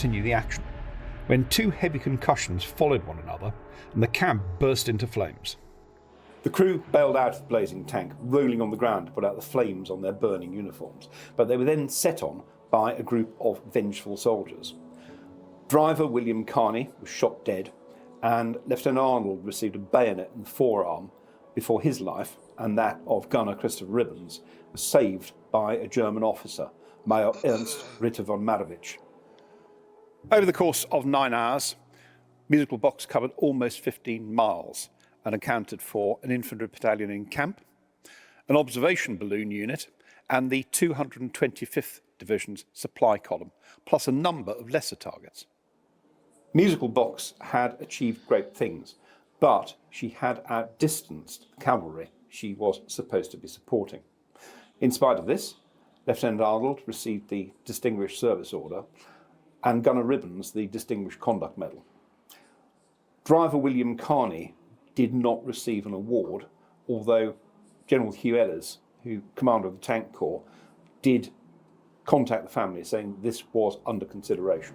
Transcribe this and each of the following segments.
continue the action, when two heavy concussions followed one another and the cab burst into flames. The crew bailed out of the blazing tank, rolling on the ground to put out the flames on their burning uniforms, but they were then set on by a group of vengeful soldiers. Driver William Carney was shot dead, and Lieutenant Arnold received a bayonet in the forearm before his life and that of gunner Christopher Ribbons was saved by a German officer, Major Ernst Ritter von Marowitsch. Over the course of 9 hours, Musical Box covered almost 15 miles and accounted for an infantry battalion in camp, an observation balloon unit, and the 225th Division's supply column, plus a number of lesser targets. Musical Box had achieved great things, but she had outdistanced the cavalry she was supposed to be supporting. In spite of this, Lieutenant Arnold received the Distinguished Service Order and Gunner Ribbons the Distinguished Conduct Medal. Driver William Carney did not receive an award, although General Hugh Ellis, who commander of the Tank Corps, did contact the family saying this was under consideration.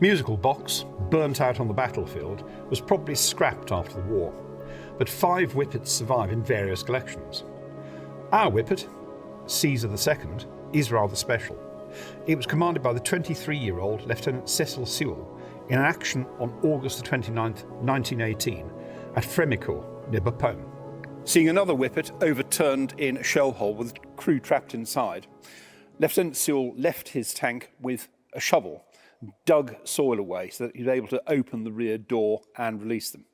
Musical Box, burnt out on the battlefield, was probably scrapped after the war, but 5 Whippets survive in various collections. Our Whippet, Caesar II, is rather special. It was commanded by the 23-year-old Lieutenant Cecil Sewell in an action on August 29, 1918 at Fremicourt, near Bapaume. Seeing another Whippet overturned in a shell hole with crew trapped inside, Lieutenant Sewell left his tank with a shovel, dug soil away so that he was able to open the rear door and release them.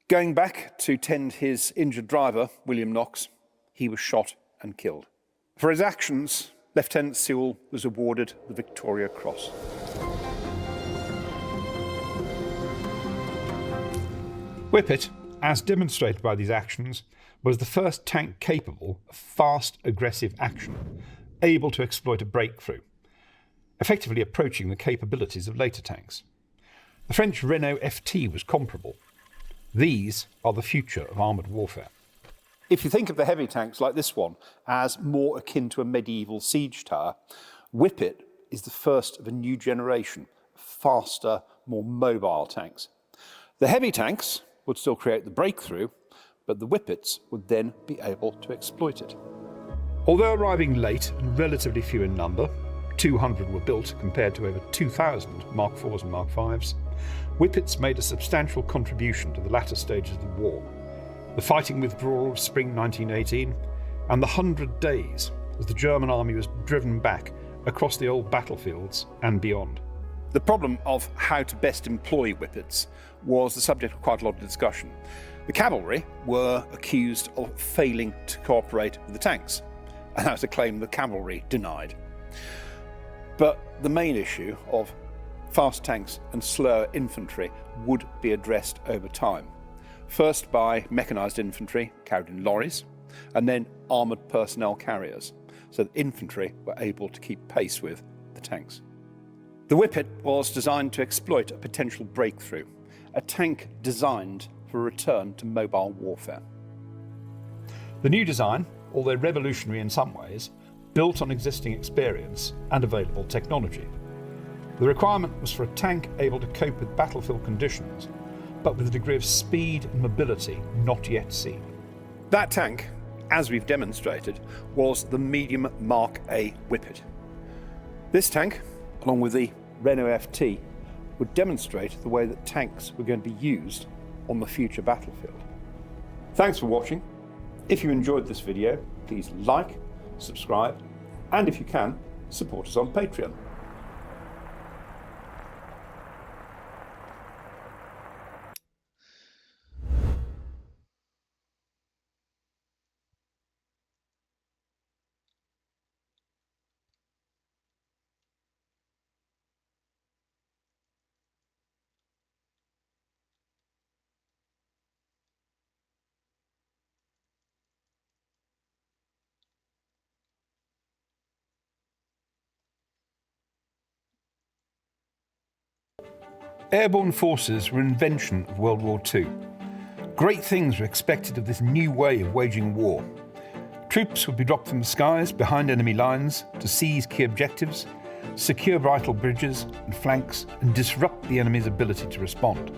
Going back to tend his injured driver, William Knox, he was shot and killed. For his actions, Lieutenant Sewell was awarded the Victoria Cross. Whippet, as demonstrated by these actions, was the first tank capable of fast, aggressive action, able to exploit a breakthrough, effectively approaching the capabilities of later tanks. The French Renault FT was comparable. These are the future of armoured warfare. If you think of the heavy tanks like this one as more akin to a medieval siege tower, Whippet is the first of a new generation of faster, more mobile tanks. The heavy tanks would still create the breakthrough, but the Whippets would then be able to exploit it. Although arriving late and relatively few in number, 200 were built compared to over 2,000 Mark IVs and Mark Vs, Whippets made a substantial contribution to the latter stages of the war. The fighting withdrawal of spring 1918 and the 100 days as the German army was driven back across the old battlefields and beyond. The problem of how to best employ Whippets was the subject of quite a lot of discussion. The cavalry were accused of failing to cooperate with the tanks, and that was a claim the cavalry denied. But the main issue of fast tanks and slower infantry would be addressed over time. First by mechanised infantry carried in lorries, and then armoured personnel carriers, so that infantry were able to keep pace with the tanks. The Whippet was designed to exploit a potential breakthrough, a tank designed for a return to mobile warfare. The new design, although revolutionary in some ways, built on existing experience and available technology. The requirement was for a tank able to cope with battlefield conditions, but with a degree of speed and mobility not yet seen. That tank, as we've demonstrated, was the medium Mark A Whippet. This tank, along with the Renault FT, would demonstrate the way that tanks were going to be used on the future battlefield. Thanks for watching. If you enjoyed this video, please like, subscribe, and if you can, support us on Patreon. Airborne forces were an invention of World War II. Great things were expected of this new way of waging war. Troops would be dropped from the skies behind enemy lines to seize key objectives, secure vital bridges and flanks, and disrupt the enemy's ability to respond.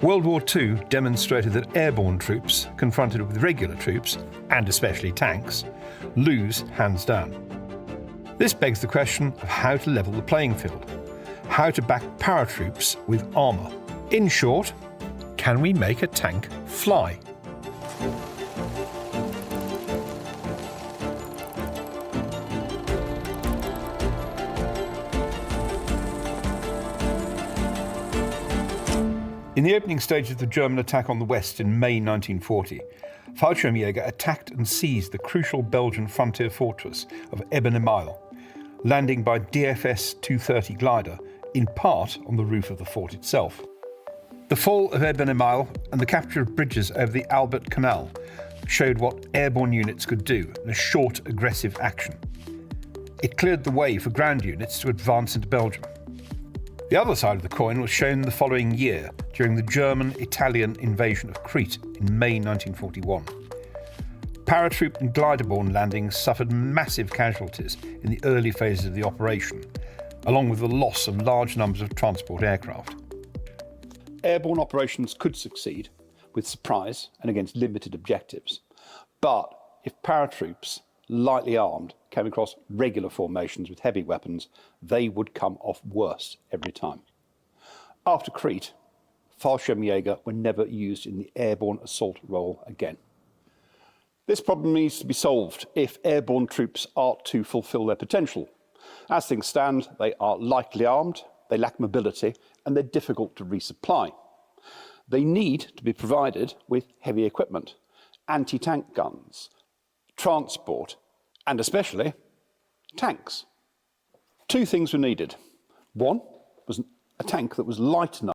World War II demonstrated that airborne troops, confronted with regular troops, and especially tanks, lose hands down. This begs the question of how to level the playing field, how to back paratroops with armour. In short, can we make a tank fly? In the opening stages of the German attack on the West in May 1940, Fallschirmjäger attacked and seized the crucial Belgian frontier fortress of Eben-Emael, landing by DFS 230 glider, in part on the roof of the fort itself. The fall of Eben-Emael and the capture of bridges over the Albert Canal showed what airborne units could do in a short, aggressive action. It cleared the way for ground units to advance into Belgium. The other side of the coin was shown the following year during the German-Italian invasion of Crete in May 1941. Paratroop and glider-borne landings suffered massive casualties in the early phases of the operation, along with the loss of large numbers of transport aircraft. Airborne operations could succeed with surprise and against limited objectives, but if paratroops, lightly armed, came across regular formations with heavy weapons, they would come off worse every time. After Crete, Fallschirmjäger were never used in the airborne assault role again. This problem needs to be solved if airborne troops are to fulfil their potential. As things stand, they are lightly armed, they lack mobility, and they're difficult to resupply. They need to be provided with heavy equipment, anti-tank guns, transport, and especially tanks. Two things were needed. One was a tank that was light enough